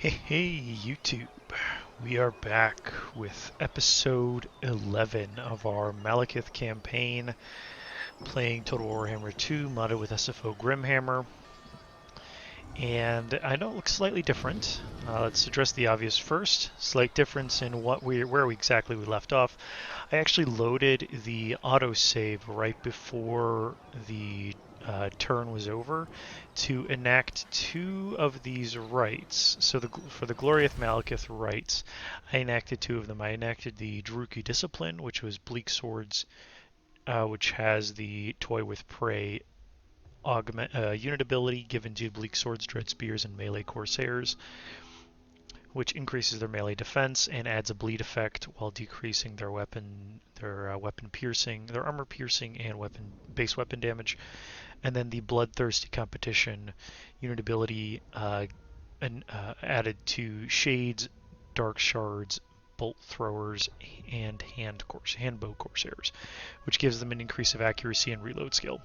Hey, YouTube. We are back with episode 11 of our Malekith campaign, playing Total Warhammer 2, modded with SFO Grimhammer. And I know it looks slightly different. Let's address the obvious first. Slight difference in where we exactly left off. I actually loaded the autosave right before the turn was over to enact two of these rites. So for the Glorious Malekith rites, I enacted two of them. I enacted the Druki Discipline, which was Bleak Swords, which has the Toy with Prey unit ability given to Bleak Swords, Dread Spears, and Melee Corsairs, which increases their melee defense and adds a bleed effect while decreasing their weapon piercing, their armor piercing, and base weapon damage. And then the Bloodthirsty Competition unit ability added to Shades, Dark Shards, Bolt Throwers, and Handbow Corsairs, which gives them an increase of accuracy and reload skill.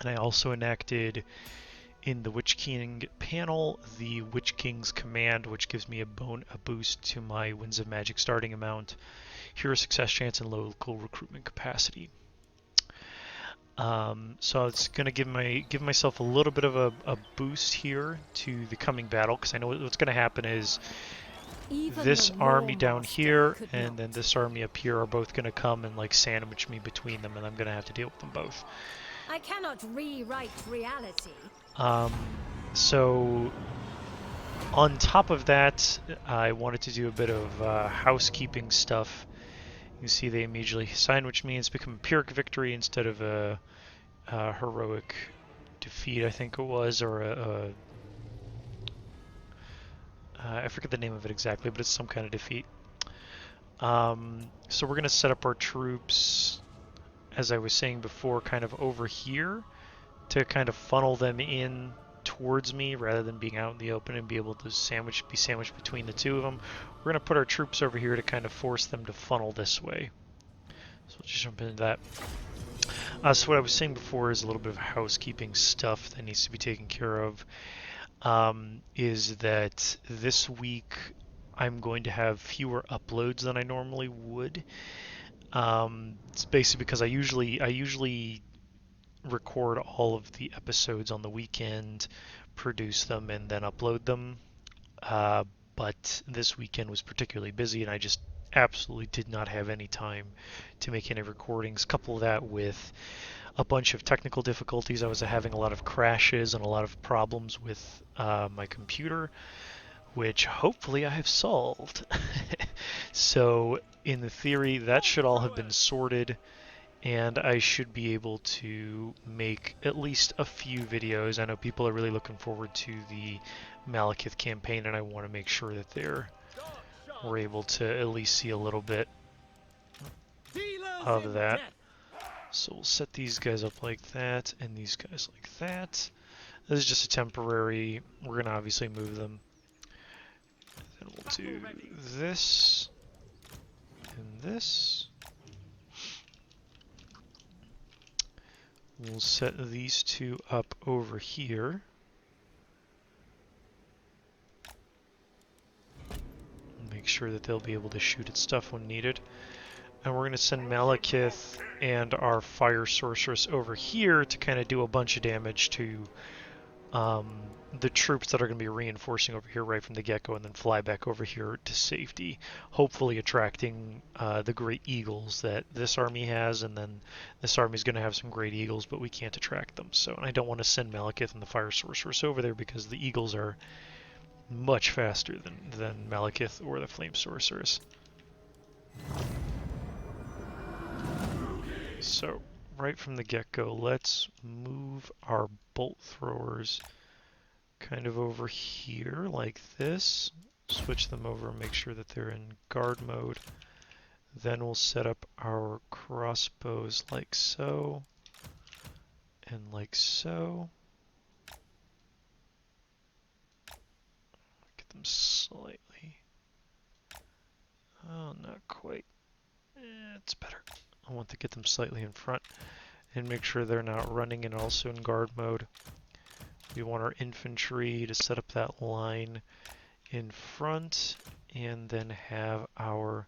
And I also enacted in the Witch King panel the Witch King's Command, which gives me a boost to my Winds of Magic starting amount, hero success chance, and local recruitment capacity. So it's going to give myself a little bit of a boost here to the coming battle, because I know what's going to happen is this army down here and then this army up here are both going to come and like sandwich me between them, and I'm going to have to deal with them both. I cannot rewrite reality. So on top of that, I wanted to do a bit of housekeeping stuff. You see they immediately sandwich me. It's become a Pyrrhic victory instead of a heroic defeat, I think it was, or I forget the name of it exactly, but it's some kind of defeat. So we're going to set up our troops, as I was saying before, kind of over here to kind of funnel them in towards me rather than being out in the open and be able to be sandwiched between the two of them. We're going to put our troops over here to kind of force them to funnel this way. So let's just jump into that. So what I was saying before is a little bit of housekeeping stuff that needs to be taken care of. Is that this week I'm going to have fewer uploads than I normally would. It's basically because I usually record all of the episodes on the weekend, produce them, and then upload them. But this weekend was particularly busy, and I just absolutely did not have any time to make any recordings. Couple that with a bunch of technical difficulties. I was having a lot of crashes and a lot of problems with my computer, which hopefully I have solved. So in the theory, that should all have been sorted, and I should be able to make at least a few videos. I know people are really looking forward to the Malekith campaign, and I want to make sure that we're able to at least see a little bit of that. So we'll set these guys up like that, and these guys like that. This is just a temporary, we're going to obviously move them. Then we'll do this, and this. We'll set these two up over here. Make sure that they'll be able to shoot at stuff when needed. And we're going to send Malekith and our Fire Sorceress over here to kind of do a bunch of damage to the troops that are going to be reinforcing over here right from the get-go, and then fly back over here to safety, hopefully attracting the great eagles that this army has, and then this army is going to have some great eagles, but we can't attract them. So I don't want to send Malekith and the Fire Sorceress over there because the eagles are much faster than Malekith or the Flame Sorceress. So right from the get-go, let's move our bolt throwers kind of over here like this. Switch them over and make sure that they're in guard mode. Then we'll set up our crossbows like so and like so. Get them slightly. Oh, not quite. It's better. I want to get them slightly in front and make sure they're not running and also in guard mode. We want our infantry to set up that line in front, and then have our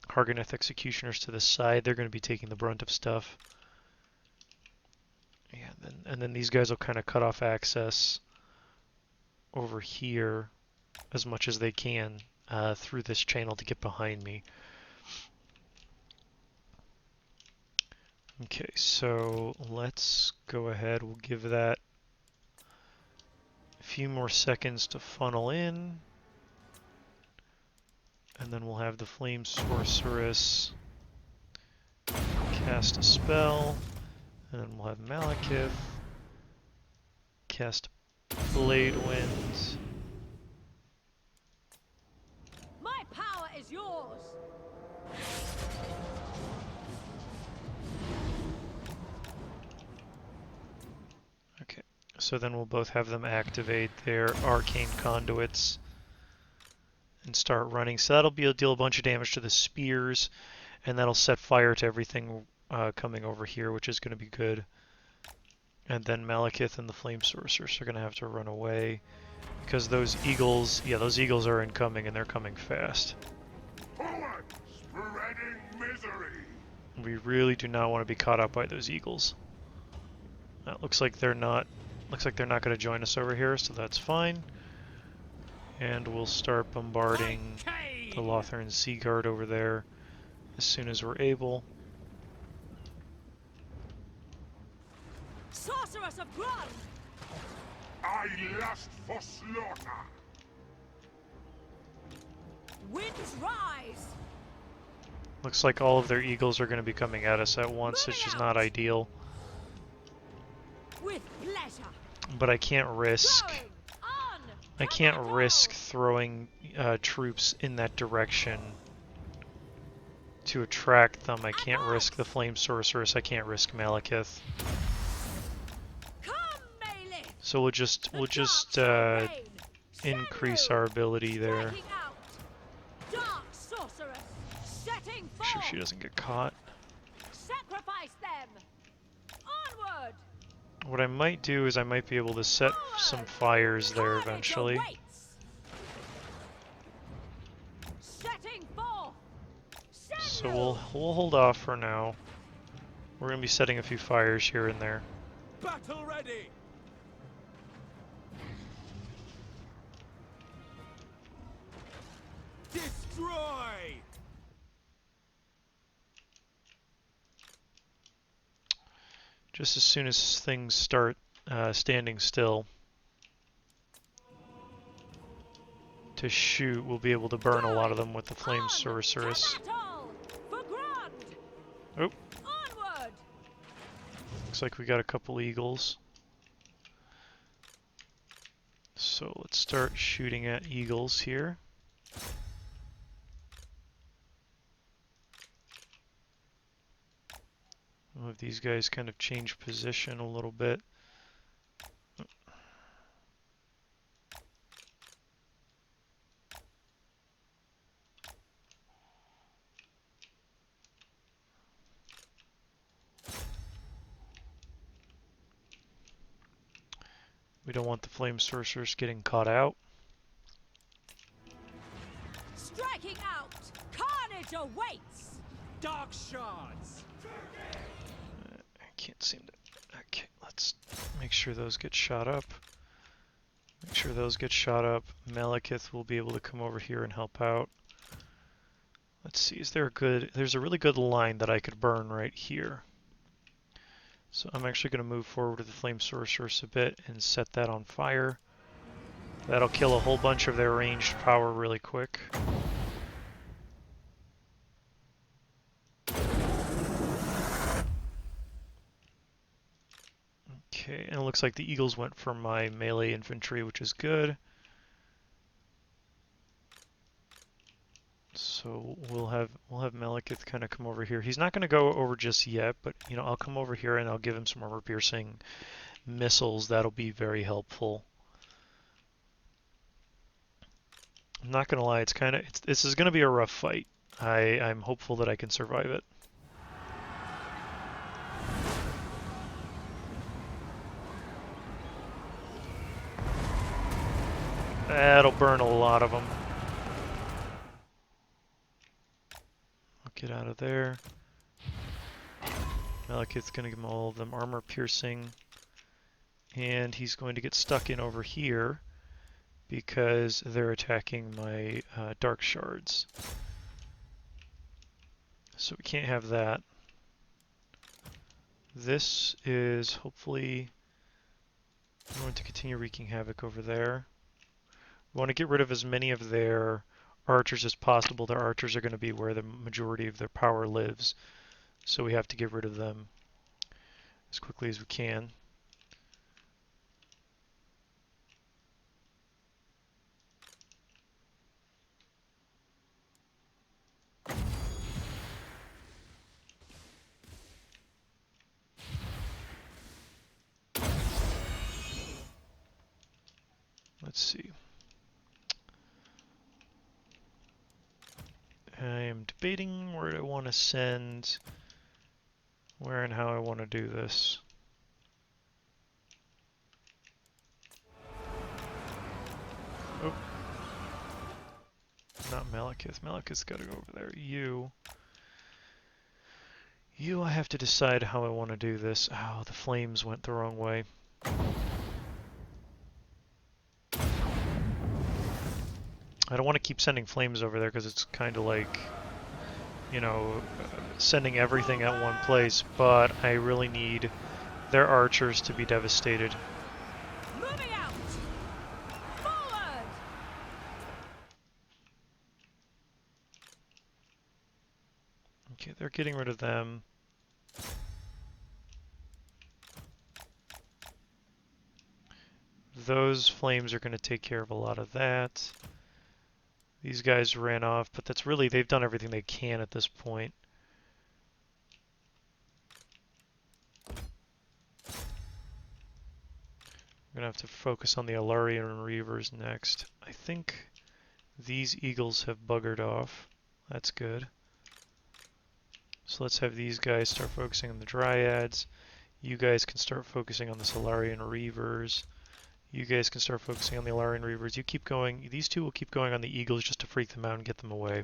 Hargoneth Executioners to the side. They're going to be taking the brunt of stuff. And then these guys will kind of cut off access over here as much as they can through this channel to get behind me. Okay, so let's go ahead. We'll give that a few more seconds to funnel in. And then we'll have the Flame Sorceress cast a spell. And then we'll have Malekith cast Blade Wind. My power is yours. Okay, so then we'll both have them activate their arcane conduits and start running. So that'll deal a bunch of damage to the spears, and that'll set fire to everything coming over here, which is going to be good. And then Malekith and the Flame Sorceress are going to have to run away because those eagles, yeah, those eagles are incoming and they're coming fast. Forward, spreading misery. We really do not want to be caught up by those eagles. That looks like they're not. Looks like they're not going to join us over here, so that's fine. And we'll start bombarding the Lothern Sea Guard over there as soon as we're able. Sorceress of Grund! I lust for slaughter. Winds rise! Looks like all of their eagles are going to be coming at us at once, which is not ideal. With pleasure. But I can't risk. Going on! I To can't battle! risk throwing troops in that direction to attract them. I can't risk the Flame Sorceress. I can't risk Malekith. Come, Malekith! So we'll just increase our ability there. Striking out. Dark sorceress, setting Make sure forth. she doesn't get caught. Sacrifice them. Onward. What I might do is I might be able to set some fires there Carnage eventually. awaits. Setting forth. So we'll hold off for now. We're gonna be setting a few fires here and there. Battle ready! Destroy! Just as soon as things start standing still to shoot, we'll be able to burn a lot of them with the Flame On Sorceress. to battle. For Grund. Oh, Onward. looks like we got a couple eagles. So let's start shooting at eagles here. We'll have these guys kind of change position a little bit. We don't want the Flame Sorcerers getting caught out. Striking out. Carnage awaits. Dark shards! I can't seem to... Okay, let's make sure those get shot up. Make sure those get shot up. Malekith will be able to come over here and help out. Let's see, is there a good... There's a really good line that I could burn right here. So I'm actually going to move forward with the Flame Sorceress a bit and set that on fire. That'll kill a whole bunch of their ranged power really quick. Okay, and it looks like the Eagles went for my melee infantry, which is good. So we'll have Malekith kind of come over here. He's not going to go over just yet, but you know, I'll come over here and I'll give him some armor-piercing missiles. That'll be very helpful. I'm not going to lie, this is going to be a rough fight. I'm hopeful that I can survive it. That'll burn a lot of them. I'll get out of there. Malekith's going to give them all of them armor piercing. And he's going to get stuck in over here because they're attacking my dark shards. So we can't have that. This is hopefully going to continue wreaking havoc over there. We want to get rid of as many of their archers as possible. Their archers are going to be where the majority of their power lives. So we have to get rid of them as quickly as we can. Let's see. I am debating where I want to send, where and how I want to do this. Oh. Not Malekith. Malekith's got to go over there. You I have to decide how I want to do this. Oh, the flames went the wrong way. I don't want to keep sending flames over there because it's kind of like, you know, sending everything at one place, but I really need their archers to be devastated. Moving out! Forward! Okay, they're getting rid of them. Those flames are going to take care of a lot of that. These guys ran off, but that's really, they've done everything they can at this point. We're going to have to focus on the Alarian Reavers next. I think these eagles have buggered off. That's good. So let's have these guys start focusing on the Dryads. You guys can start focusing on the Solarian Reavers. You guys can start focusing on the Alarian Reavers. You keep going. These two will keep going on the Eagles just to freak them out and get them away.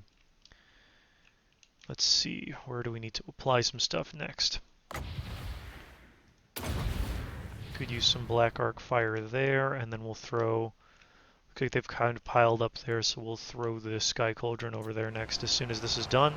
Let's see. Where do we need to apply some stuff next? Could use some Black Arc Fire there, and then we'll throw... Looks like they've kind of piled up there, so we'll throw the Sky Cauldron over there next as soon as this is done.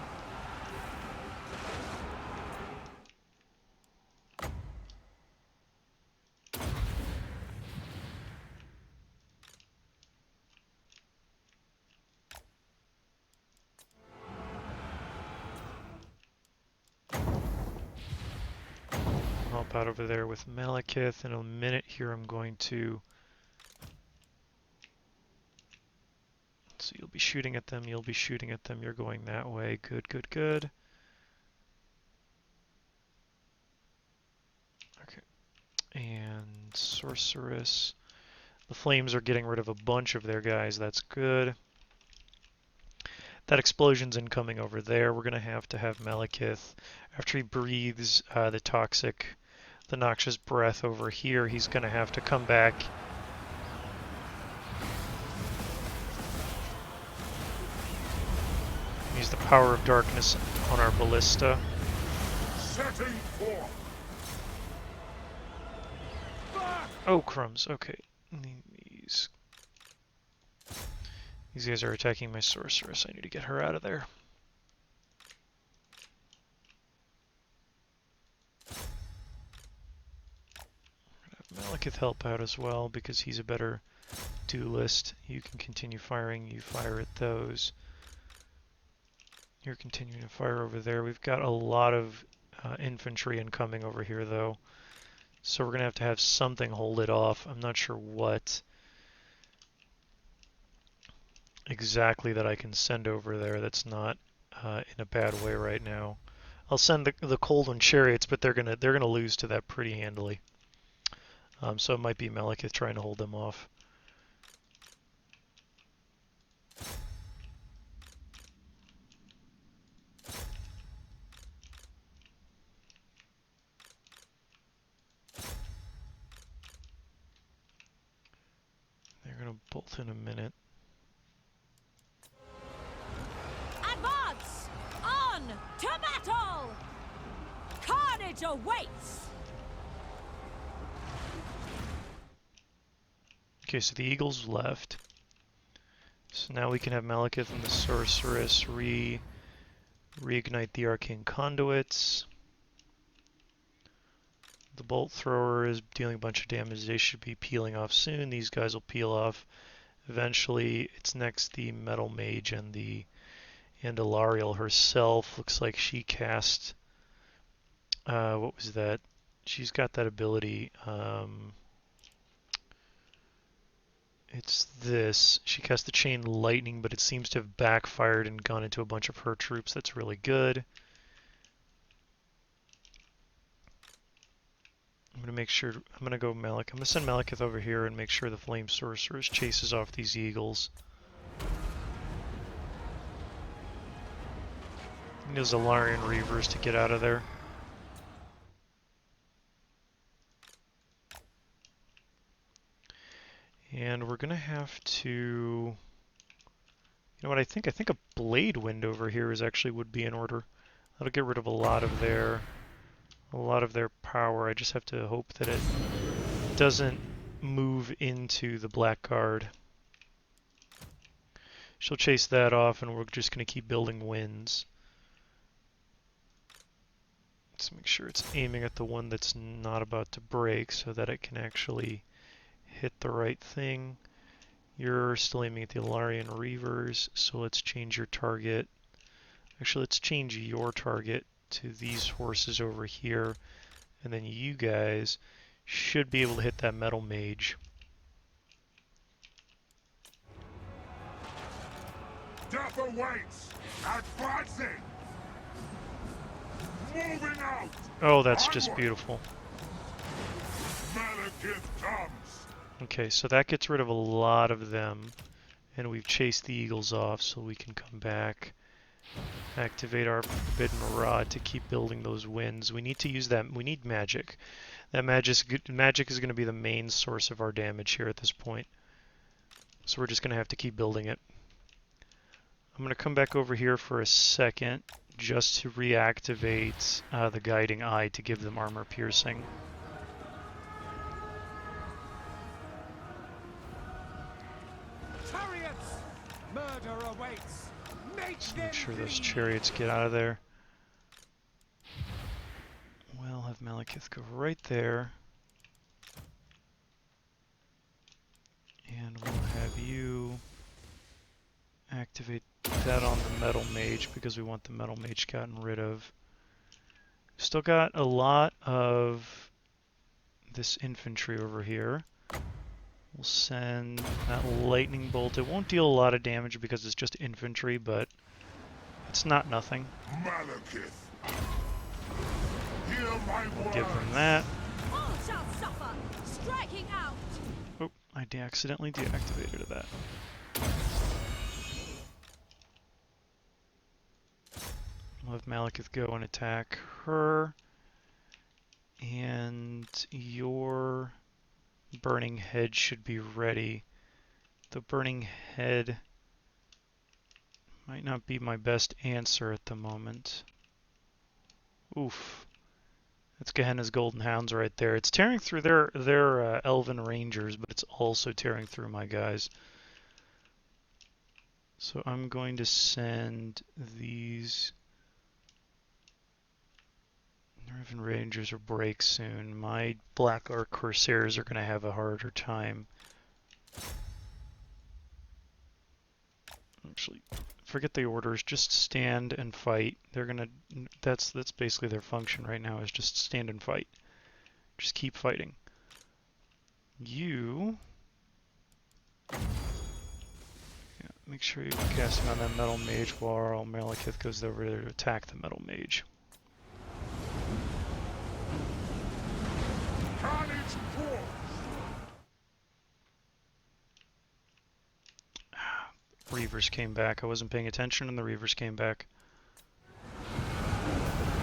Help out over there with Malekith. In a minute here I'm going to... So you'll be shooting at them, you'll be shooting at them, you're going that way. Good, good, good. Okay. And Sorceress. The Flames are getting rid of a bunch of their guys, that's good. That explosion's incoming over there. We're going to have Malekith, after he breathes the noxious breath over here, he's going to have to come back. Use the power of darkness on our ballista. Setting forth. Oh, crumbs. Okay. These guys are attacking my sorceress. I need to get her out of there. Have Malekith help out as well because he's a better duelist. You can continue firing. You fire at those. You're continuing to fire over there. We've got a lot of infantry incoming over here, though. So we're going to have something hold it off. I'm not sure what exactly that I can send over there that's not in a bad way right now. I'll send the Cold Chariots, but they're gonna lose to that pretty handily. So it might be Malekith trying to hold them off. They're gonna gonna bolt in a minute. Advance! On to battle! Carnage awaits! Okay, so the eagles left. So now we can have Malekith and the sorceress reignite the arcane conduits. The bolt thrower is dealing a bunch of damage. They should be peeling off soon. These guys will peel off eventually. It's next the metal mage and Alariel herself. Looks like she cast what was that? She's got that ability. It's this. She cast the chain lightning, but it seems to have backfired and gone into a bunch of her troops. That's really good. I'm gonna make sure. I'm gonna go Malekith. I'm gonna send Malekith over here and make sure the Flame Sorceress chases off these eagles. And those Alarian Reavers to get out of there. And we're gonna have to. You know what I think? I think a Blade Wind over here would be in order. That'll get rid of a lot of their power. I just have to hope that it doesn't move into the Blackguard. She'll chase that off, and we're just going to keep building winds. Let's make sure it's aiming at the one that's not about to break so that it can actually hit the right thing. You're still aiming at the Alarian Reavers, so let's change your target. Actually, let's change your target to these horses over here, and then you guys should be able to hit that metal mage. Death awaits! Advancing! Moving out! Oh, that's just beautiful. Malekith comes! Okay, so that gets rid of a lot of them, and we've chased the eagles off, so we can come back. Activate our Forbidden Rod to keep building those winds. We need to use that. We need magic. That magic is going to be the main source of our damage here at this point. So we're just going to have to keep building it. I'm going to come back over here for a second just to reactivate the Guiding Eye to give them armor piercing. Chariots! Murder awaits! Make sure those chariots get out of there. We'll have Malekith go right there. And we'll have you activate that on the Metal Mage because we want the Metal Mage gotten rid of. Still got a lot of this infantry over here. We'll send that lightning bolt. It won't deal a lot of damage because it's just infantry, but it's not nothing. Malekith! Hear my words! Give them that. All shall suffer! Striking out! Oh, I accidentally deactivated that. We'll have Malekith go and attack her. And your Burning Head should be ready. The Burning Head might not be my best answer at the moment. Oof. That's Gehenna's Golden Hounds right there. It's tearing through their Elven Rangers, but it's also tearing through my guys. So I'm going to send these Elven Rangers will break soon. My Black Ark Corsairs are going to have a harder time. Actually, forget the orders. Just stand and fight. They're gonna. That's basically their function right now. Is just stand and fight. Just keep fighting. You. Yeah, make sure you're casting on that Metal Mage while Malekith goes over there to attack the Metal Mage. Carnage force! Reavers came back. I wasn't paying attention and the Reavers came back.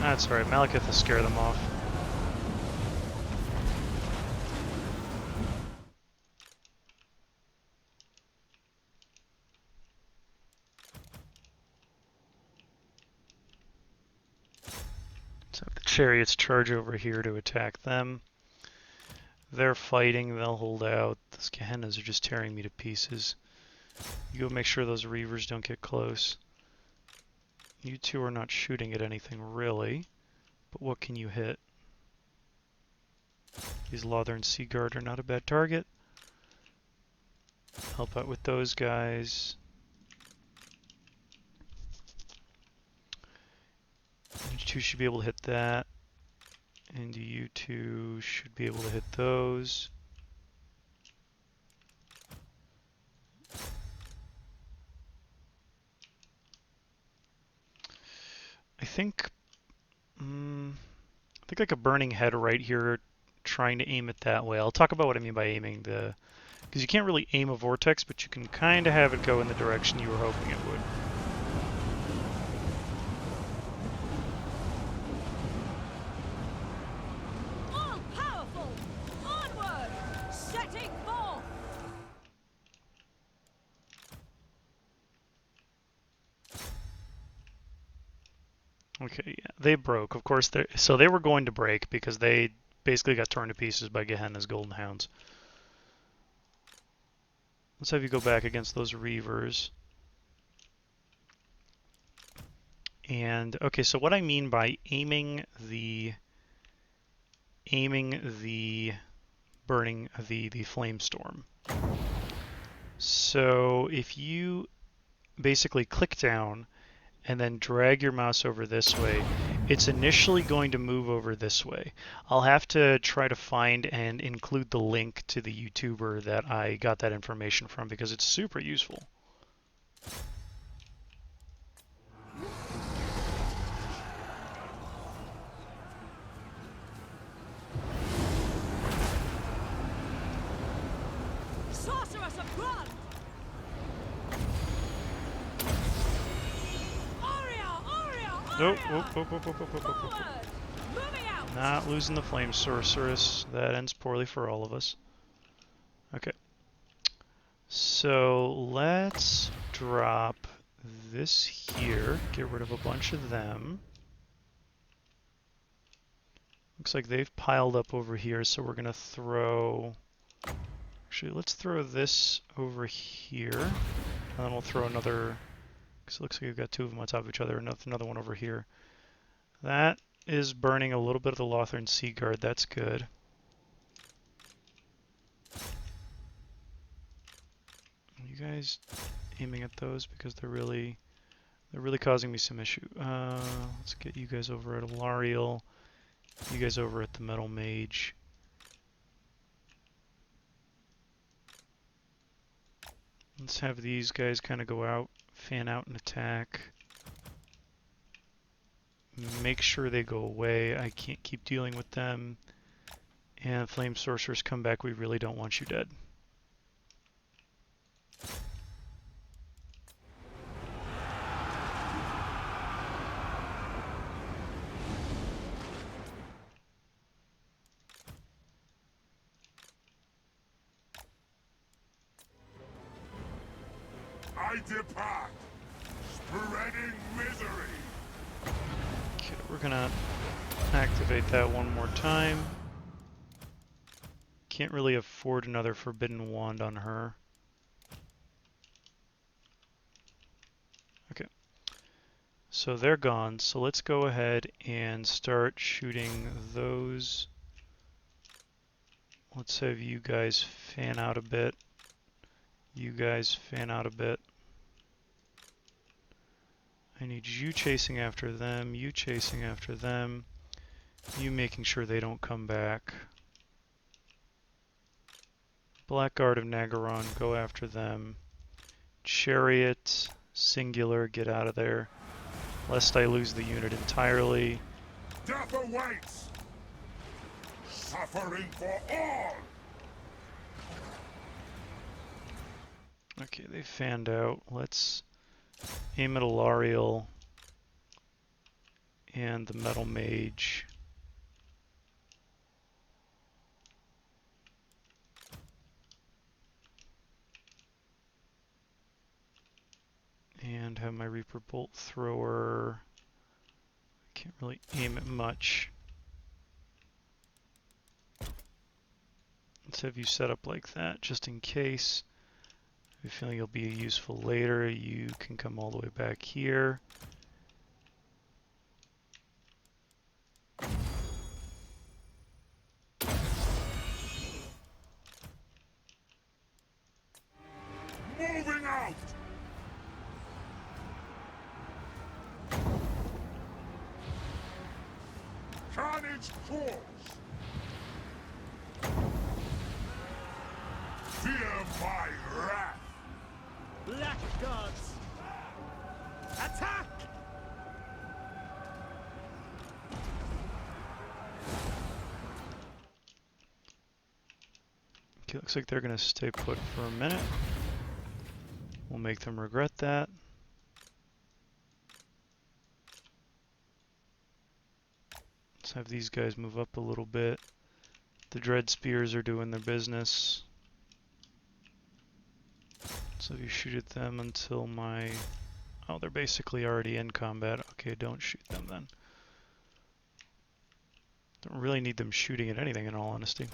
That's alright, Malekith will scare them off. chariots charge over here to attack them. They're fighting, they'll hold out. Those Gehennas are just tearing me to pieces. You go make sure those Reavers don't get close. You two are not shooting at anything really, but what can you hit? These Lothern Seaguard are not a bad target. Help out with those guys. You two should be able to hit that. And you two should be able to hit those. I think like a burning head right here, trying to aim it that way. I'll talk about what I mean by aiming the, because you can't really aim a vortex, but you can kind of have it go in the direction you were hoping it would. All powerful! Onward! Setting forth! Okay, yeah, they broke. Of course, so they were going to break because they basically got torn to pieces by Gehenna's Golden Hounds. Let's have you go back against those Reavers. And okay, so what I mean by aiming the burning the flame storm. So if you basically click down and then drag your mouse over this way, it's initially going to move over this way. I'll have to try to find and include the link to the YouTuber that I got that information from because it's super useful. Sorceress of Grund! Nope, whoop. Forward! Moving out! Not losing the Flame Sorceress. That ends poorly for all of us. Okay. So let's drop this here. Get rid of a bunch of them. Looks like they've piled up over here, so we're going to throw... Actually, let's throw this over here. And then we'll throw another... Because it looks like we've got two of them on top of each other. Another one over here. That is burning a little bit of the Lothern Seaguard. That's good. You guys aiming at those because they're really causing me some issue. Let's get you guys over at Alariel. You guys over at the Metal Mage. Let's have these guys kind of go out, fan out and attack. Make sure they go away. I can't keep dealing with them. And Flame Sorcerers come back. We really don't want you dead. I depart, spreading misery. Okay, we're gonna activate that one more time. Can't really afford another Forbidden Wand on her. Okay. So they're gone. So let's go ahead and start shooting those. Let's have you guys fan out a bit. You guys fan out a bit. I need you chasing after them, you chasing after them, you making sure they don't come back. Blackguard of Naggarond, go after them. Chariot, singular, get out of there. Lest I lose the unit entirely. Death awaits. Suffering for all. Okay, they fanned out. Let's aim at Alariel and the Metal Mage. And have my Reaper Bolt Thrower. Can't really aim it much. Let's have you set up like that, just in case. If you feel you'll be useful later, you can come all the way back here. Moving out! Carnage falls! Fear my wrath! Black gods! Attack! Okay, looks like they're going to stay put for a minute. We'll make them regret that. Let's have these guys move up a little bit. The Dread Spears are doing their business. So if you shoot at them until my... Oh, they're basically already in combat. Okay, don't shoot them then. Don't really need them shooting at anything, in all honesty.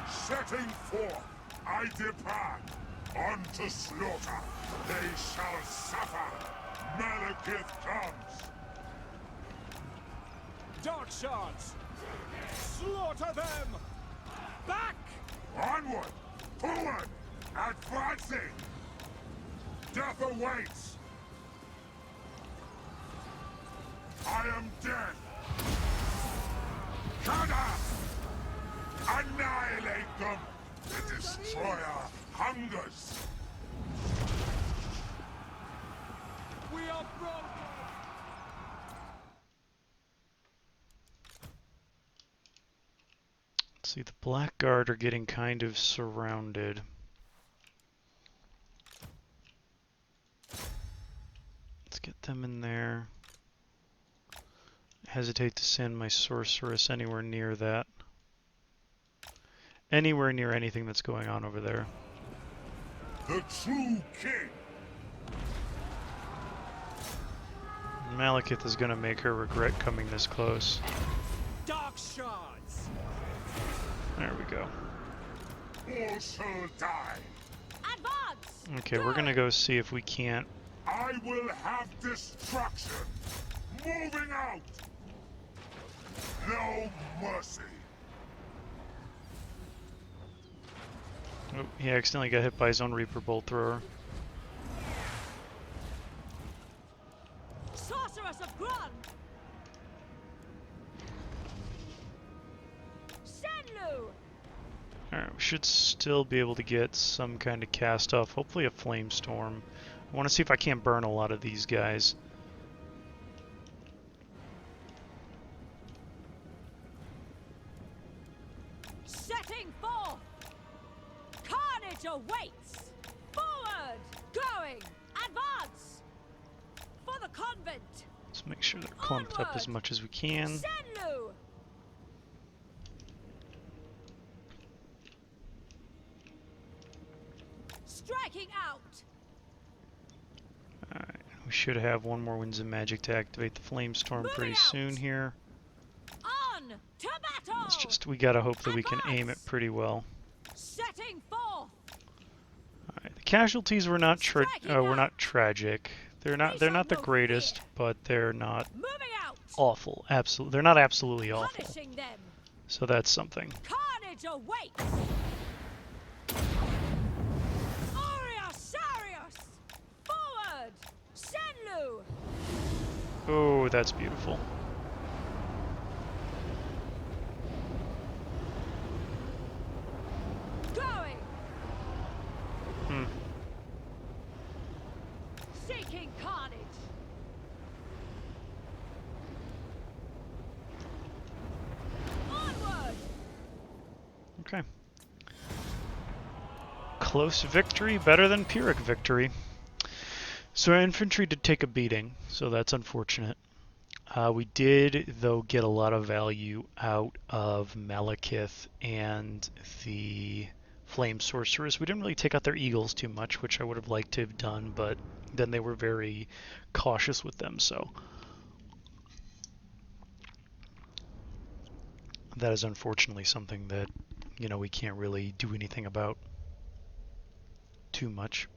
Setting forth, I depart. On to slaughter, they shall suffer. Malekith comes. Dark shards! Slaughter them! Back! Onward, forward, advancing. Death awaits. I am dead. Kada! Annihilate them! The destroyer hungers! We are broken! Let's see, the Blackguard are getting kind of surrounded. Let's get them in there. Hesitate to send my Sorceress anywhere near that. Anywhere near anything that's going on over there. The true king! Malekith is going to make her regret coming this close. Dark shards! There we go. All shall die. Advance! Okay, we're going to go see if we can't. I will have destruction. Moving out. No mercy. Oh, he accidentally got hit by his own Reaper Bolt Thrower. Sorceress of Grund! Senlu! Alright, we should still be able to get some kind of cast off. Hopefully a Flame Storm. I want to see if I can't burn a lot of these guys. Setting forth! Carnage awaits! Forward! Going! Advance! For the convent! Let's make sure they're clumped up as Onward! much as we can. Senlu! Striking out! Alright, we should have one more Winds of Magic to activate the Flame Storm Moving pretty out. soon here. On to battle! It's just, we gotta hope that we can aim it Advance! pretty well. Setting forth! Alright, the casualties were not Striking were out. not tragic. They're not shall the know greatest, fear. but they're not Moving out! awful. They're not absolutely awful. Punishing them! So that's something. Carnage awaits! Sarius! Forward! Senlu! Oh, that's beautiful. Going! Hmm. Seeking carnage! Onward! Okay. Close victory, better than Pyrrhic victory. So our infantry did take a beating, so that's unfortunate. We did, though, get a lot of value out of Malekith and the flame sorceress. We didn't really take out their eagles too much, which I would have liked to have done, but then they were very cautious with them, so that is unfortunately something that, you know, we can't really do anything about too much.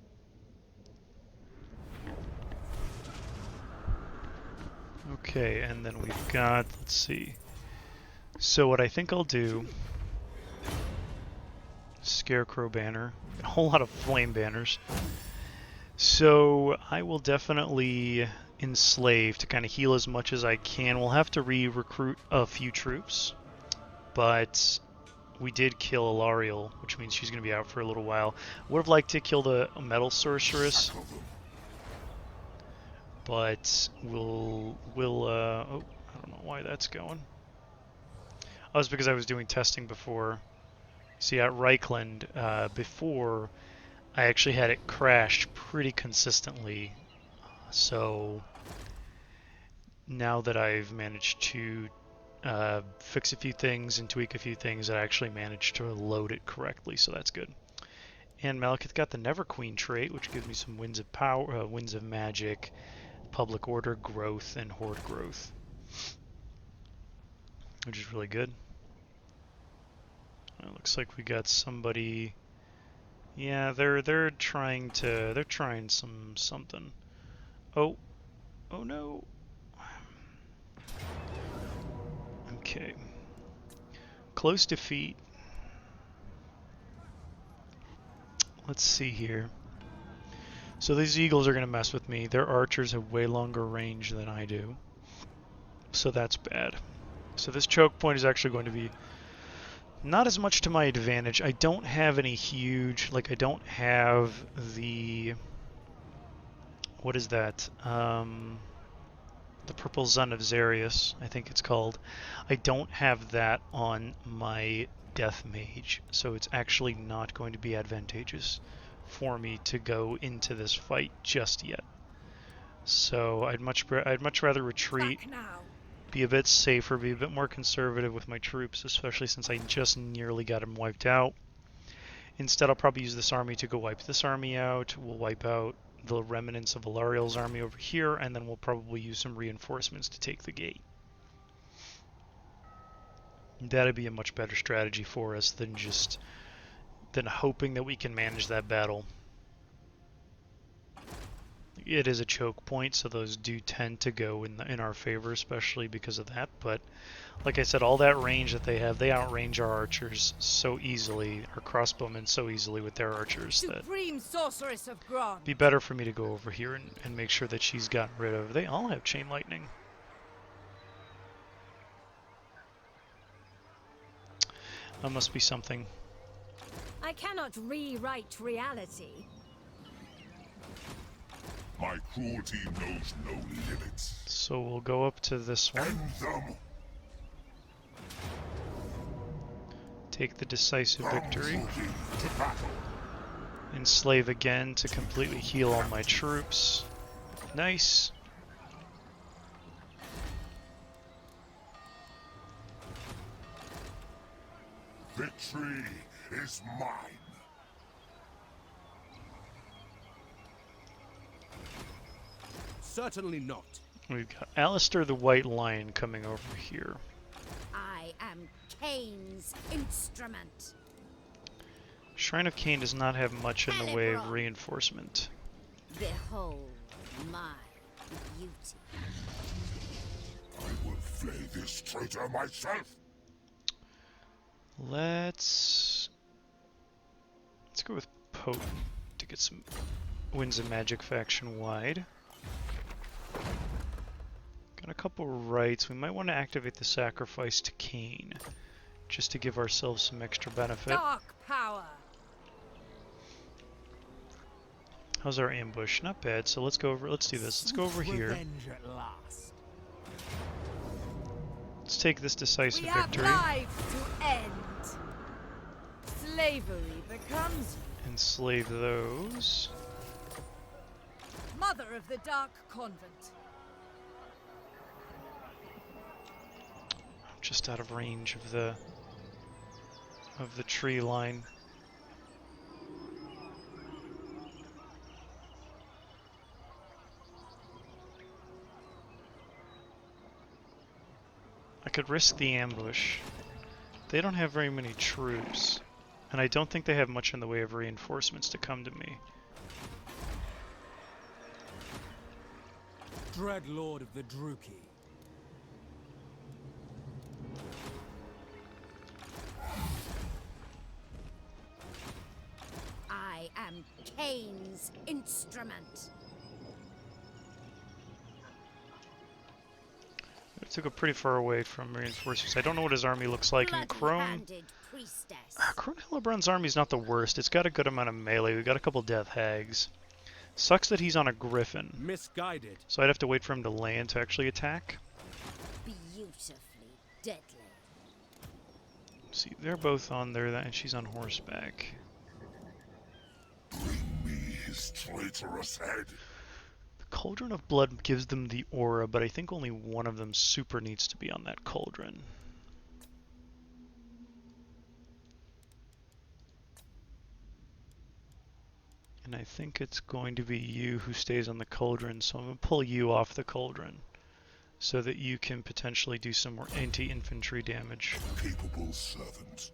Okay, and then we've got, let's see. So what I think I'll do, Scarecrow banner, a whole lot of flame banners. So I will definitely enslave to kind of heal as much as I can. We'll have to re-recruit a few troops, but we did kill Alariel, which means she's going to be out for a little while. Would have liked to kill the metal sorceress, but we'll oh, I don't know why that's going. Oh, it's because I was doing testing before. See, at Reichland, before, I actually had it crash pretty consistently. So now that I've managed to fix a few things and tweak a few things, I actually managed to load it correctly, so that's good. And Malekith got the Never Queen trait, which gives me some winds of power, winds of magic, public order growth, and horde growth, which is really good. It looks like we got somebody. Yeah, they're trying something. Oh no. Okay. Close defeat. Let's see here. So these eagles are going to mess with me. Their archers have way longer range than I do. So that's bad. So this choke point is actually going to be not as much to my advantage. I don't have any huge, like I don't have the, what is that? The Purple Zun of Xarius, I think it's called. I don't have that on my Death Mage, so it's actually not going to be advantageous for me to go into this fight just yet. So I'd much rather retreat, be a bit safer, be a bit more conservative with my troops, especially since I just nearly got them wiped out. Instead, I'll probably use this army to go wipe this army out. We'll wipe out the remnants of Alariel's army over here, and then we'll probably use some reinforcements to take the gate. That'd be a much better strategy for us than hoping that we can manage that battle. It is a choke point, so those do tend to go in our favor, especially because of that. But like I said, all that range that they have, they outrange our archers so easily, our crossbowmen so easily with their archers, that Supreme Sorceress of Grimhammer. be better for me to go over here and make sure that she's gotten rid of. They all have chain lightning. That must be something. I cannot rewrite reality. My cruelty knows no limits. So we'll go up to this one. End them. Take the decisive victory. To battle. Enslave again to completely heal all my troops. Nice. Victory is mine. Certainly not. We've got Alistair the White Lion coming over here. I am Cain's instrument. Shrine of Cain does not have much in the way of reinforcement. Behold my beauty. I will flay this traitor myself. Let's go with Potent to get some Winds of Magic faction wide. Got a couple rights. We might want to activate the Sacrifice to Cain, just to give ourselves some extra benefit. Dark power. How's our ambush? Not bad. So let's go over. Let's do this. Let's go over here. Revenge at last. Let's take this decisive We have victory. lives to end. Slavery becomes Enslave those. mother of the Dark Convent. Just out of range of the tree line. could risk the ambush. They don't have very many troops, and I don't think they have much in the way of reinforcements to come to me. Dread Lord of the Druki. I am Cain's instrument. I took it pretty far away from reinforcements. I don't know what his army looks like. And Crone Hillebrand's army is not the worst. It's got a good amount of melee. We got a couple death hags. Sucks that he's on a griffin. Misguided. So I'd have to wait for him to land to actually attack. Beautifully deadly. See, they're both on there, and she's on horseback. Bring me his traitorous head. The Cauldron of Blood gives them the aura, but I think only one of them super needs to be on that cauldron. And I think it's going to be you who stays on the cauldron, so I'm going to pull you off the cauldron so that you can potentially do some more anti-infantry damage. Capable servant.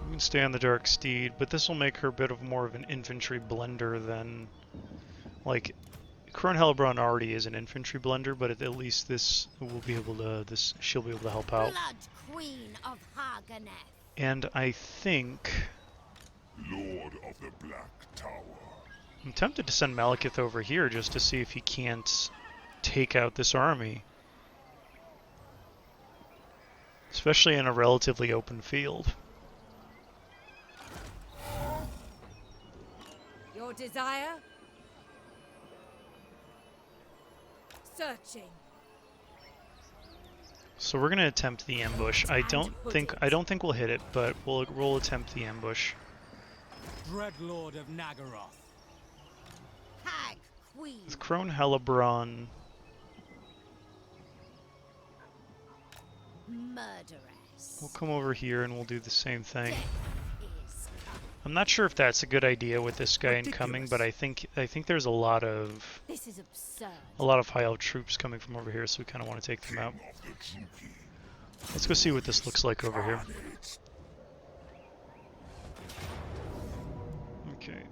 You can stay on the Dark Steed, but this will make her a bit of more of an infantry blender than, like, Crone Hillebrand already is an infantry blender, but at least this will be able to, she'll be able to help out. Blood Queen of Haganeth. And I think Lord of the Black Tower. I'm tempted to send Malekith over here just to see if he can't take out this army. Especially in a relatively open field. Your desire? Searching. So we're gonna attempt the ambush. I don't think we'll hit it, but we'll attempt the ambush. Dread Lord of Naggarond. Hag Queen. With Crone Hillebrand, Murderess. we'll come over here and we'll do the same thing. Death is coming. I'm not sure if that's a good idea with this guy incoming, but I think there's a lot of This is absurd. high elf troops coming from over here, so we kind of want to take them out. Of the Druki. Let's go see what this looks like over here. Carnage. Okay.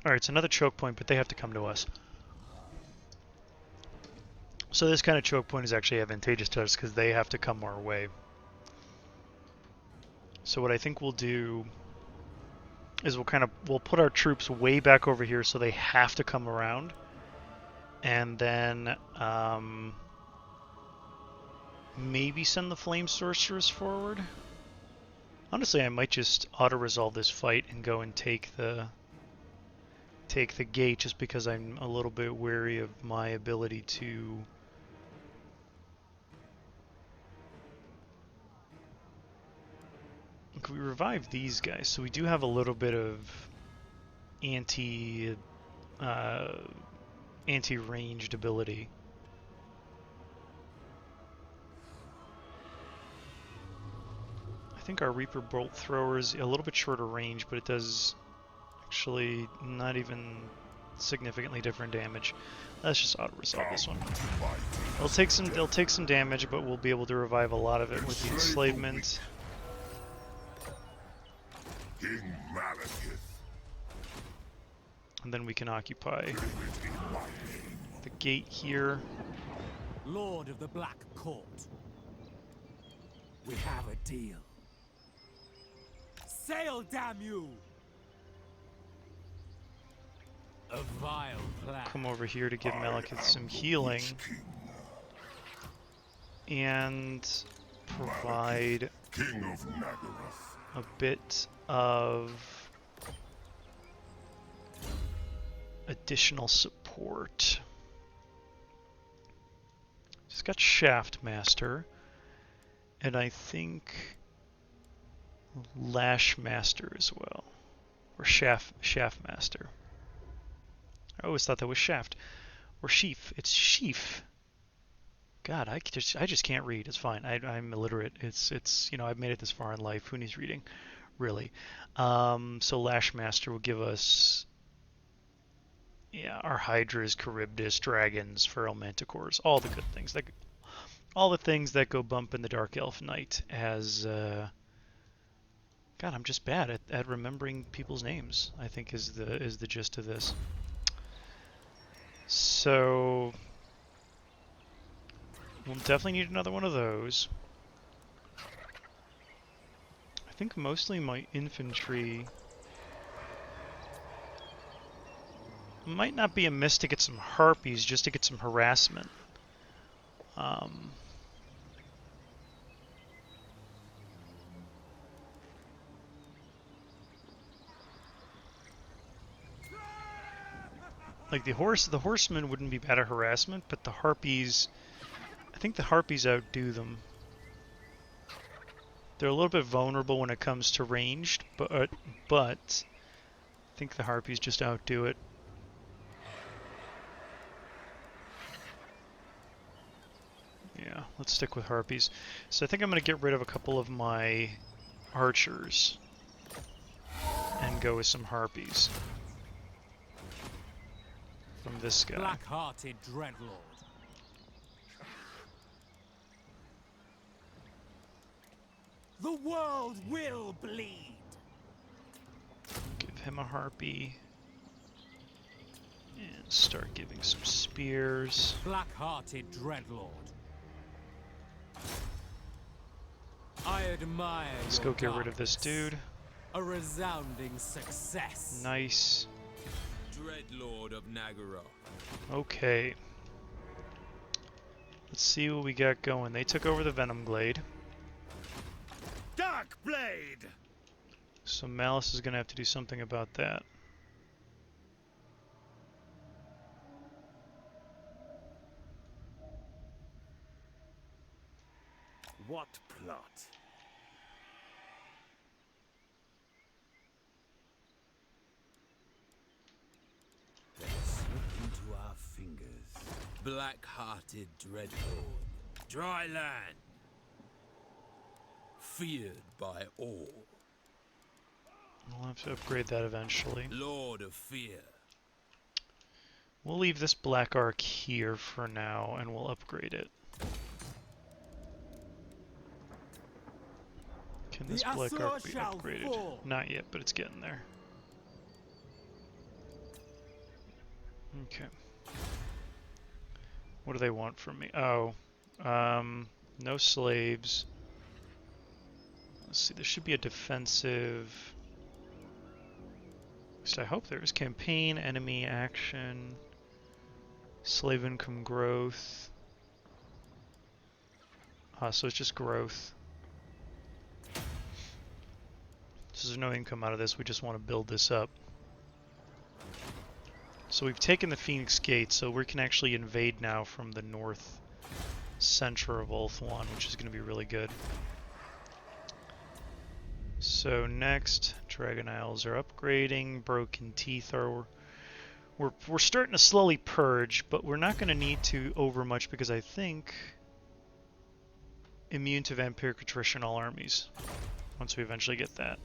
Alright, it's another choke point, but they have to come to us. So this kind of choke point is actually advantageous to us because they have to come our way. So what I think we'll do is we'll put our troops way back over here so they have to come around. And then maybe send the Flame Sorceress forward. Honestly, I might just auto-resolve this fight and go and take the gate just because I'm a little bit wary of my ability to we revive these guys, so we do have a little bit of anti-ranged ability. I think our Reaper Bolt Thrower is a little bit shorter range, but it does actually not even significantly different damage. Let's just auto-resolve this one. They'll take some damage, but we'll be able to revive a lot of it with the enslavement. King Malekith. And then we can occupy the gate here. Lord of the Black Court. We have a deal. Sail, damn you! A vile plan. Come over here to give Malekith some healing and provide King of Naggarond. a bit of additional support. Just got Shaft Master, and I think Lash Master as well. Or Shaft Master. I always thought that was Shaft. Or Sheaf. It's Sheaf. God, I just can't read. It's fine. I'm illiterate. It's you know, I've made it this far in life. Who needs reading, really? So Lash Master will give us, yeah, our Hydras, Charybdis, Dragons, Feral Manticores, all the good things. All the things that go bump in the Dark Elf Knight. As God, I'm just bad at remembering people's names, I think is the gist of this. So we'll definitely need another one of those. I think mostly my infantry might not be amiss to get some harpies, just to get some harassment. Like the horsemen wouldn't be bad at harassment, but the harpies, I think the harpies outdo them. They're a little bit vulnerable when it comes to ranged, but I think the harpies just outdo it. Yeah, let's stick with harpies. So I think I'm going to get rid of a couple of my archers and go with some harpies. From this guy. Black-hearted dreadlord. The world will bleed. Give him a harpy. And start giving some spears. Black-hearted dreadlord. I admire. Let's go get rid of this dude. A resounding success. Nice. Dreadlord of Naggarond. Okay. Let's see what we got going. They took over the Venom Glade. Dark Blade. So Malice is going to have to do something about that. What plot? They slip into our fingers. Black-hearted dreadlord. Dry land. Feared by all. We'll have to upgrade that eventually. Lord of fear. We'll leave this Black Arc here for now, and we'll upgrade it. Can this Black Arc be upgraded? Not yet, but it's getting there. Okay. What do they want from me? Oh, no slaves. Let's see, there should be a defensive... At least I hope there is. Campaign, enemy, action, slave income growth. So it's just growth. So there's no income out of this, we just want to build this up. So we've taken the Phoenix Gate, so we can actually invade now from the north center of Ulthuan, which is going to be really good. So next, Dragon Isles are upgrading, Broken Teeth are... We're starting to slowly purge, but we're not going to need to over much because I think immune to vampiric attrition all armies, once we eventually get that.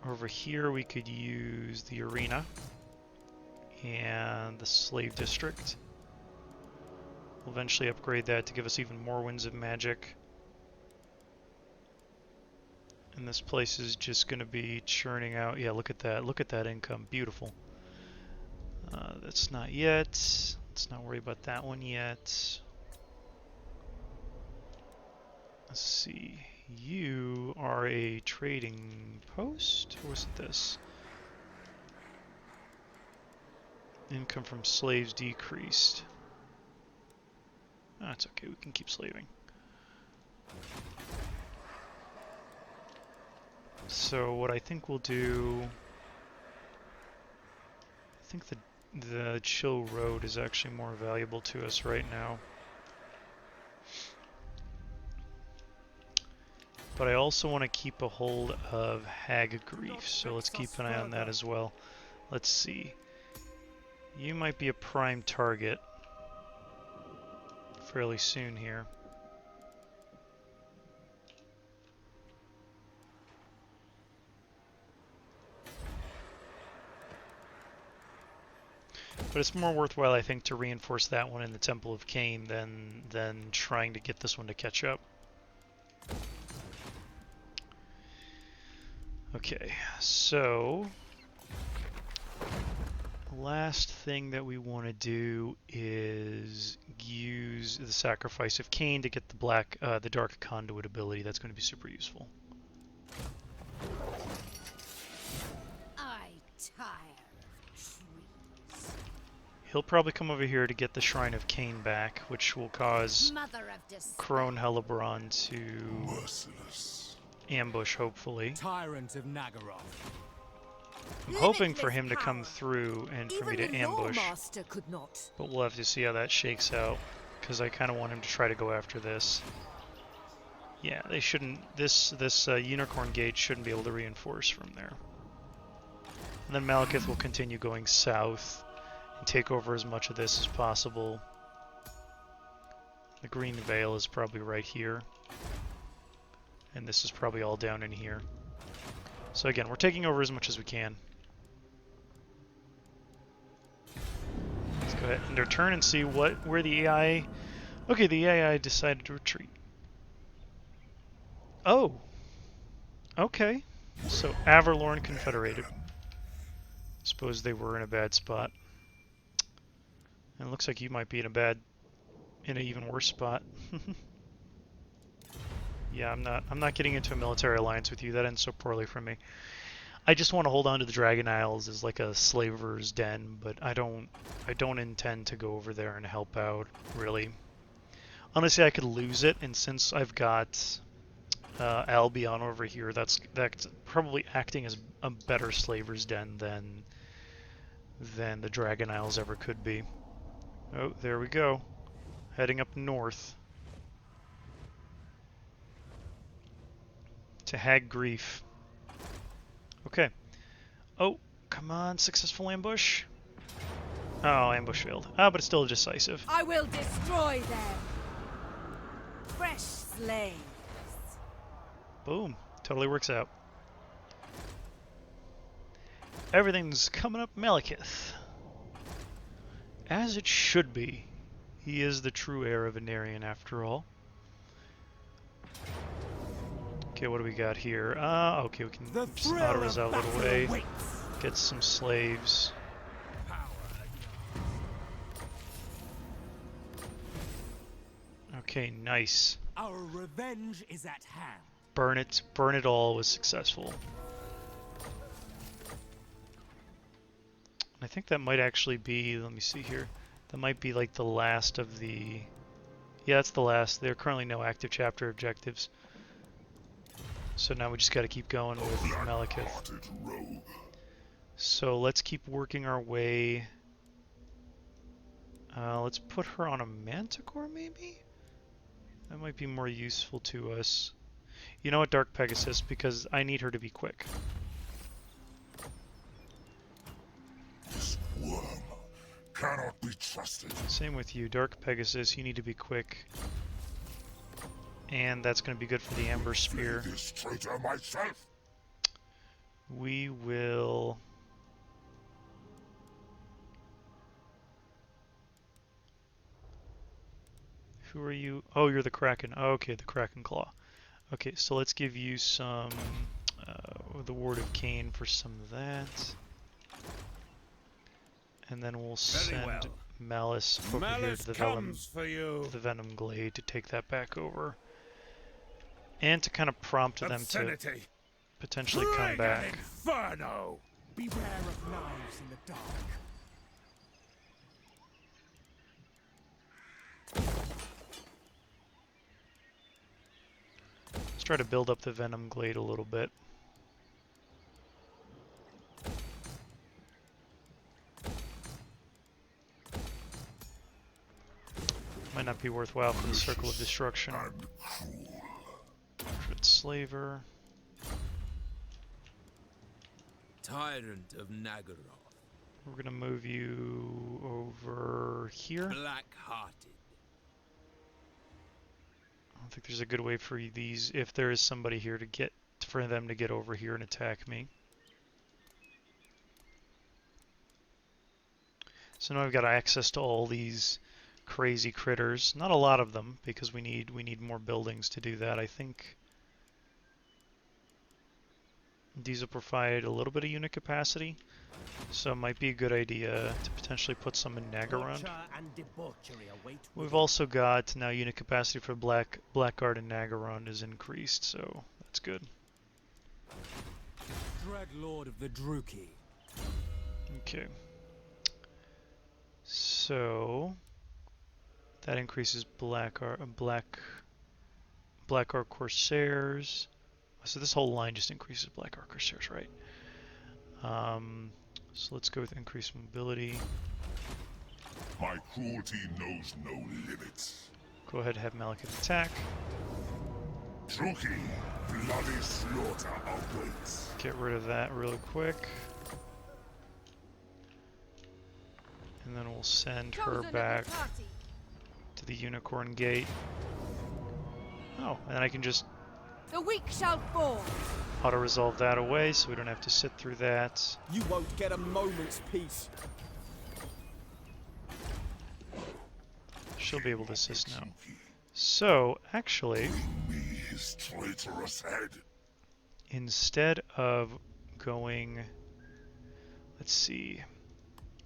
Over here we could use the arena and the slave district. We'll eventually upgrade that to give us even more winds of magic. And this place is just going to be churning out. Yeah, look at that. Look at that income. Beautiful. That's not yet. Let's not worry about that one yet. Let's see. You are a trading post? Or was it this? Income from slaves decreased. That's okay. We can keep slaving. So what I think we'll do, I think the Chill Road is actually more valuable to us right now. But I also want to keep a hold of Hag Grief, so let's keep an eye on that as well. Let's see. You might be a prime target fairly soon here. But it's more worthwhile, I think, to reinforce that one in the Temple of Cain than trying to get this one to catch up. Okay, so last thing that we want to do is use the Sacrifice of Cain to get the Dark Conduit ability. That's going to be super useful. I tire of trees. He'll probably come over here to get the Shrine of Cain back, which will cause Mother of despair. Crone Hellebron to Merciless. ambush, hopefully. Tyrant of Naggarond. I'm hoping for Limitless him to come power. through and for me Even to the ambush, Lawmaster could not. but we'll have to see how that shakes out, because I kind of want him to try to go after this. Yeah, they shouldn't. This Unicorn Gate shouldn't be able to reinforce from there. And then Malekith will continue going south and take over as much of this as possible. The Green Veil is probably right here, and this is probably all down in here. So again, we're taking over as much as we can. Let's go ahead and our turn and see where the AI... Okay, the AI decided to retreat. Oh! Okay. So, Averlorn Confederated. Suppose they were in a bad spot. And it looks like you might be in an even worse spot. Yeah, I'm not getting into a military alliance with you. That ends so poorly for me. I just want to hold on to the Dragon Isles as like a slaver's den, but I don't intend to go over there and help out, really. Honestly, I could lose it, and since I've got Albion over here, that's probably acting as a better slaver's den than the Dragon Isles ever could be. Oh, there we go. Heading up north. To Hag Grief. Okay. Oh, come on, successful ambush. Oh, ambush failed. Ah, but it's still decisive. I will destroy them. Fresh slaves. Boom. Totally works out. Everything's coming up Malekith. As it should be. He is the true heir of Anarion after all. Okay, what do we got here? Okay, we can just auto-resolve it away. Get some slaves. Okay, nice. Our revenge is at hand. Burn it all was successful. I think that might actually be, let me see here, that might be like the last of the, yeah, that's the last. There are currently no active chapter objectives. So now we just got to keep going with Malekith. So let's keep working our way. Let's put her on a Manticore, maybe? That might be more useful to us. You know what, Dark Pegasus, because I need her to be quick. This worm cannot be trusted. Same with you, Dark Pegasus, you need to be quick. And that's going to be good for the Amber Spear. This traitor myself. We will... Who are you? Oh, you're the Kraken. Oh, okay, the Kraken Claw. Okay, so let's give you some... the Ward of Cain for some of that. And then we'll send Malice over here to the Venom Glade to take that back over. And to kind of prompt them to potentially come back. Inferno! Beware of knives in the dark. Let's try to build up the Venom Glade a little bit. Might not be worthwhile for the Circle of Destruction. slaver. Tyrant of Naggarond. We're gonna move you over here. Black-hearted. I don't think there's a good way for these, if there is somebody here to get, for them to get over here and attack me. So now I've got access to all these crazy critters. Not a lot of them, because we need more buildings to do that. I think these will provide a little bit of unit capacity, so it might be a good idea to potentially put some in Naggarond. We've also got now unit capacity for Blackguard and Naggarond is increased, so that's good. Dreadlord of the Druki. Okay. So that increases Blackguard Corsairs. So this whole line just increases Blackguard Corsairs, right? So let's go with increased mobility. My cruelty knows no limits. Go ahead and have Malekith attack. Druki, bloody slaughter awaits. Get rid of that really quick. And then we'll send her Chosen of back the party. to the Unicorn Gate. Oh, and then I can just The weak shall fall. auto-resolve that away so we don't have to sit through that. You won't get a moment's peace. She'll be able to assist now. So, actually, Bring me his traitorous head. instead of going, let's see,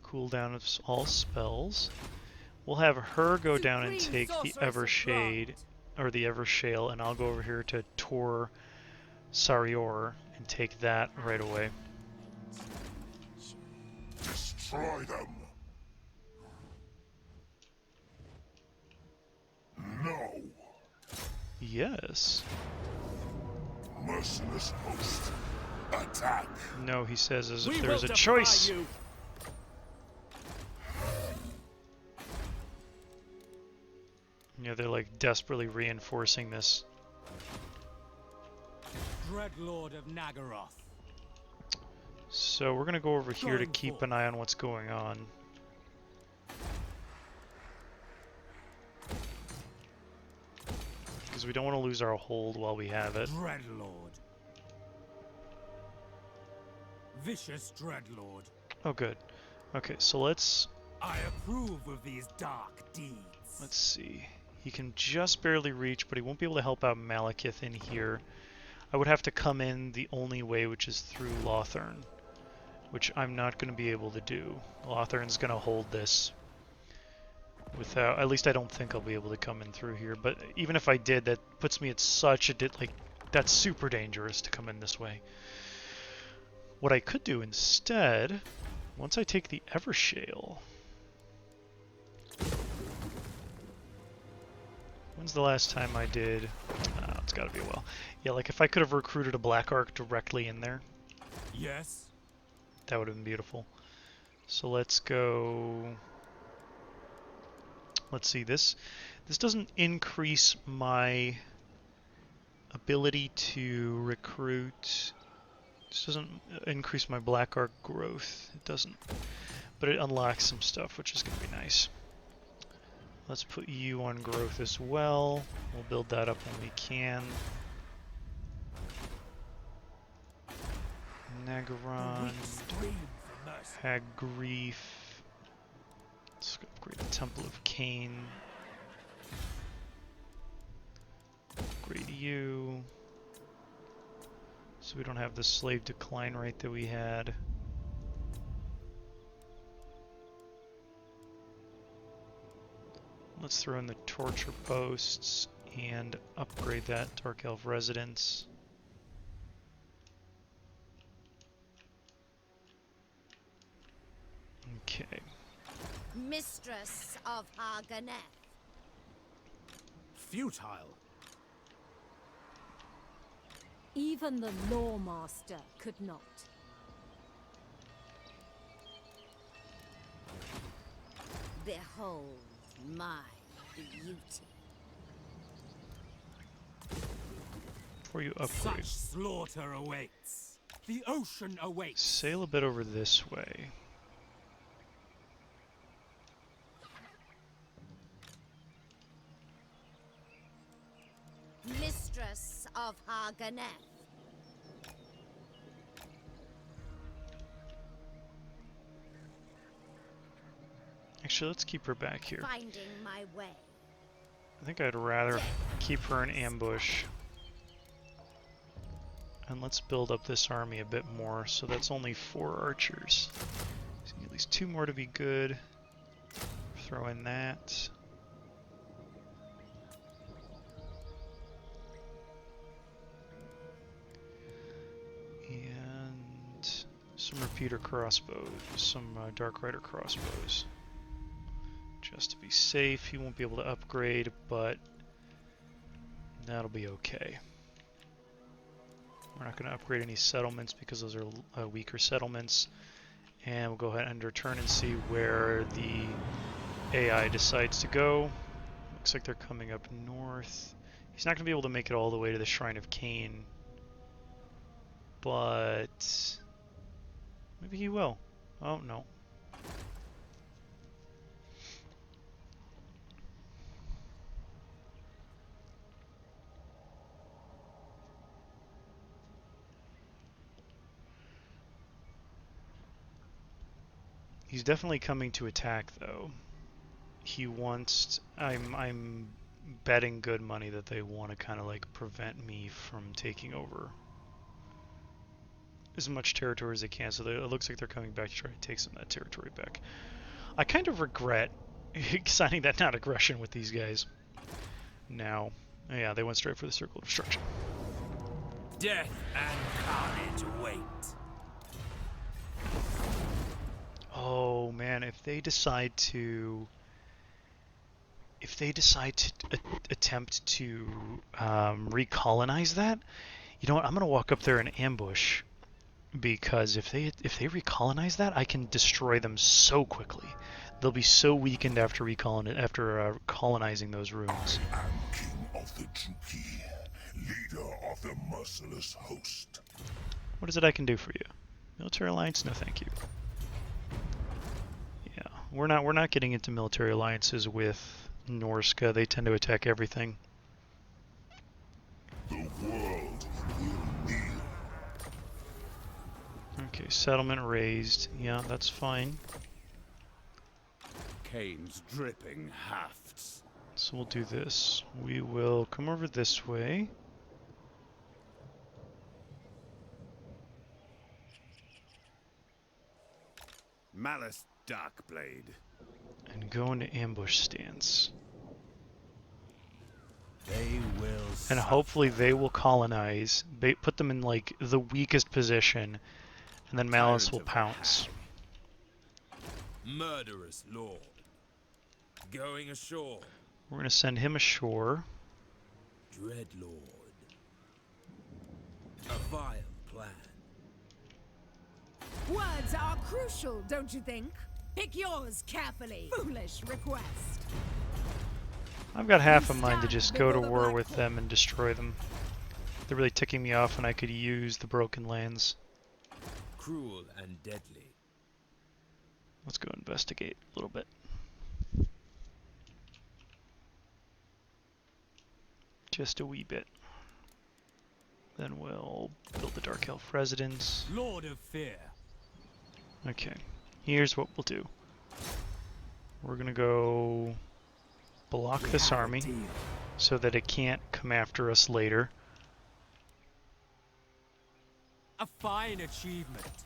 cooldown of all spells, we'll have her go down and Supreme take the sorceress of Evershade, or the Evershale, and I'll go over here to Tor Sarior and take that right away. Destroy them. No. Yes. Merciless host. Attack. No, he says as We if will there's a defy choice. you. Yeah, they're like desperately reinforcing this. Dreadlord of Naggaroth. So we're gonna go over here to Going keep forth. an eye on what's going on. Because we don't want to lose our hold while we have it. Dreadlord. Vicious Dreadlord. Oh, good. Okay, so let's I approve of these dark deeds. see. He can just barely reach, but he won't be able to help out Malekith in here. I would have to come in the only way, which is through Lothern, which I'm not going to be able to do. Lothern's going to hold this without, at least I don't think I'll be able to come in through here, but even if I did, that puts me at such a, that's super dangerous to come in this way. What I could do instead, once I take the Evershale, when's the last time I did? It's got to be a while. Yeah, like if I could have recruited a Black Ark directly in there, Yes. that would have been beautiful. So let's go. Let's see, this doesn't increase my ability to recruit. This doesn't increase my Black Ark growth. It doesn't. But it unlocks some stuff, which is going to be nice. Let's put you on growth as well. We'll build that up when we can. Naggarond. Hag Grief. Let's upgrade the Temple of Cain. Upgrade you. So we don't have the slave decline rate that we had. Let's throw in the torture posts and upgrade that Dark Elf residence. Okay. Mistress of Harganeth. Futile. Even the Lawmaster could not. Behold my beauty. before you upgrade. Such slaughter awaits. The ocean awaits. Sail a bit over this way. Mistress of Harganeth. Actually, let's keep her back here. Finding my way. I think I'd rather keep her in ambush. And let's build up this army a bit more, so that's only 4 archers. So at least 2 more to be good. Throw in that. And some repeater crossbows, some Dark Rider crossbows. Just to be safe, he won't be able to upgrade, but that'll be okay. We're not going to upgrade any settlements because those are weaker settlements. And we'll go ahead and return and see where the AI decides to go. Looks like they're coming up north. He's not going to be able to make it all the way to the Shrine of Cain. But maybe he will. Oh, no. He's definitely coming to attack, though. He wants... I'm betting good money that they want to kind of like prevent me from taking over as much territory as they can. So it looks like they're coming back to try to take some of that territory back. I kind of regret signing that non-aggression with these guys. Now, yeah, they went straight for the Circle of Destruction. Death and carnage await. Oh man, if they decide to attempt to recolonize that, you know what? I'm gonna walk up there and ambush, because if they recolonize that, I can destroy them so quickly. They'll be so weakened after colonizing those ruins. I am king of the Druki, leader of the merciless host. What is it I can do for you? Military alliance? No, thank you. Yeah, we're not getting into military alliances with Norska. They tend to attack everything. The world will kneel. Okay, settlement raised. Yeah, that's fine. Cain's dripping hafts. So we'll do this. We will come over this way. Malice Darkblade. And go into ambush stance. They will And hopefully they will colonize. Put them in like the weakest position. And then Malice will pounce. Murderous lord. Going ashore. We're going to send him ashore. Dreadlord. A vile plan. Words are crucial, don't you think? Pick yours carefully. Foolish request. I've got half a mind to just go to war with them and destroy them. They're really ticking me off and I could use the broken lands. Cruel and deadly. Let's go investigate a little bit. Just a wee bit. Then we'll build the Dark Elf residence. Lord of Fear. Okay, here's what we'll do. We're gonna go block this army so that it can't come after us later. A fine achievement.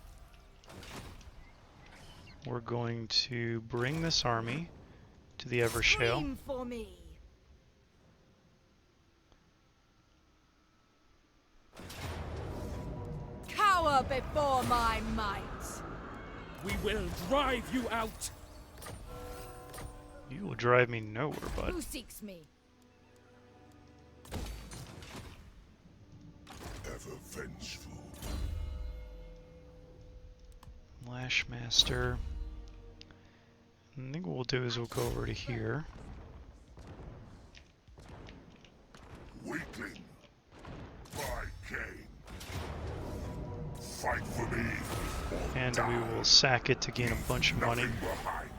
We're going to bring this army to the Evershale. Scream for me. Cower before my might. We will drive you out. You will drive me nowhere, bud. Who seeks me? Ever vengeful. Lashmaster. I think what we'll do is we'll go over to here. Weakling. By Fight for me, or And die. we will sack it to gain a bunch of money. Nothing behind.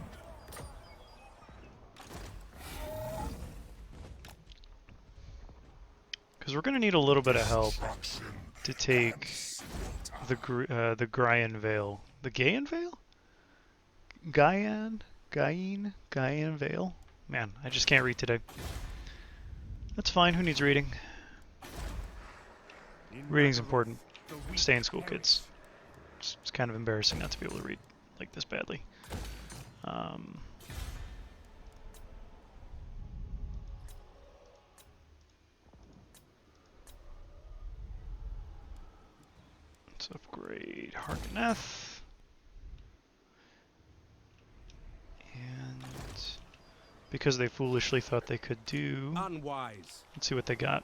Because we're going to need a little bit of help Destruction to take and slaughter. the Gryan Vale. The Gayan Vale? Gayan Vale? Man, I just can't read today. That's fine, who needs reading? Reading's important. Stay in school, kids. It's kind of embarrassing not to be able to read like this badly. Let's upgrade Harkneth. And because they foolishly thought they could do... Unwise. Let's see what they got.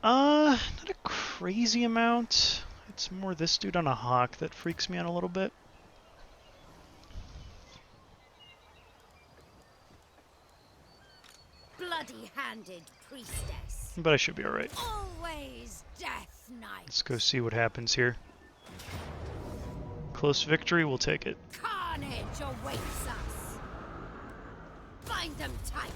Not a crazy amount. It's more this dude on a hawk that freaks me out a little bit. Bloody-handed priestess. But I should be alright. Always Death Knight. Let's go see what happens here. Close victory, we'll take it. Carnage awaits us. Bind them tight.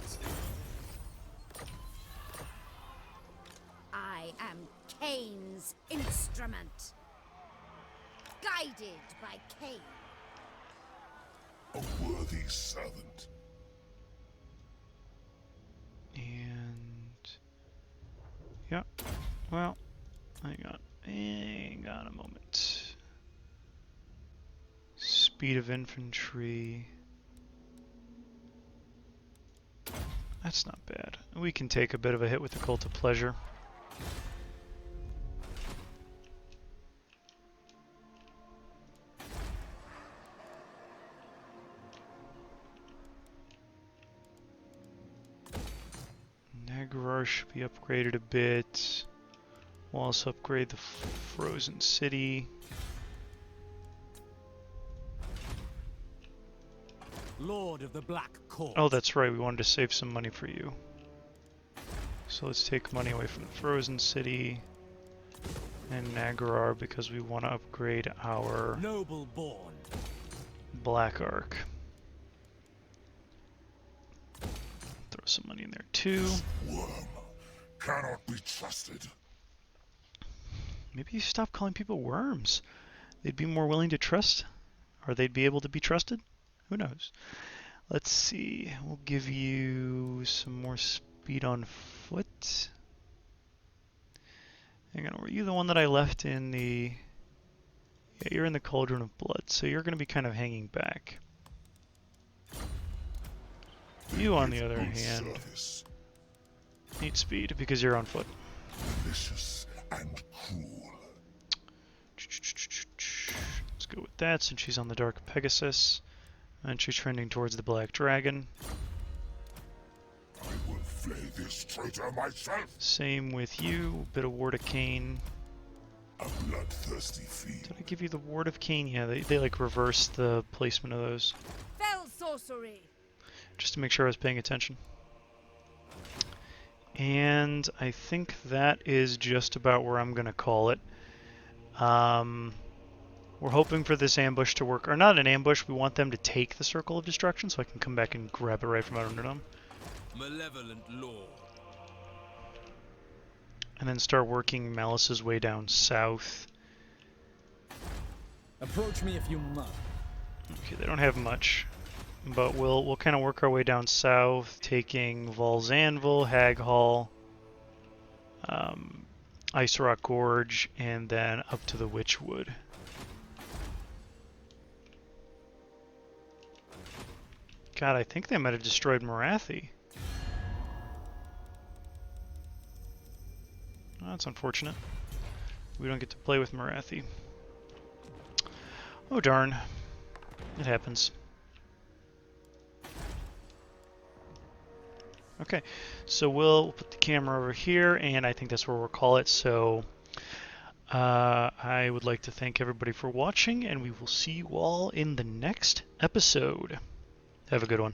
I am Cain's instrument. Guided by Cain. A worthy servant. And... yeah, well, hang on a moment. Speed of infantry. That's not bad. We can take a bit of a hit with the Cult of Pleasure. Naggarond should be upgraded a bit. We'll also upgrade the Frozen City. Lord of the Black Court. Oh, that's right, we wanted to save some money for you. So let's take money away from the Frozen City and Naggarond because we want to upgrade our Noble born. Black Arc. Throw some money in there too. Worm cannot be trusted. Maybe you stop calling people worms. They'd be more willing to trust, or they'd be able to be trusted. Who knows? Let's see. We'll give you some more speed on foot. Hang on, were you the one that I left in the... yeah, you're in the Cauldron of Blood, so you're going to be kind of hanging back. You, on the other Good hand, service. need speed because you're on foot. Malicious and cruel. Let's go with that since she's on the Dark Pegasus. And she's trending towards the Black Dragon. I will flay this traitor myself. Same with you, bit of Ward of Cain. A bloodthirsty fiend. Did I give you the Ward of Cain? Yeah, they like reverse the placement of those. Fell sorcery. Just to make sure I was paying attention. And I think that is just about where I'm going to call it. We're hoping for this ambush to work. Or not an ambush, we want them to take the Circle of Destruction so I can come back and grab it right from under them. Malevolent Lord. And then start working Malice's way down south. Approach me if you must. Okay, they don't have much. But we'll kind of work our way down south, taking Val's Anvil, Hag Hall, Ice Rock Gorge, and then up to the Witchwood. God, I think they might have destroyed Marathi. Oh, that's unfortunate. We don't get to play with Marathi. Oh darn. It happens. Okay, so we'll put the camera over here, and I think that's where we'll call it. So I would like to thank everybody for watching, and we will see you all in the next episode. Have a good one.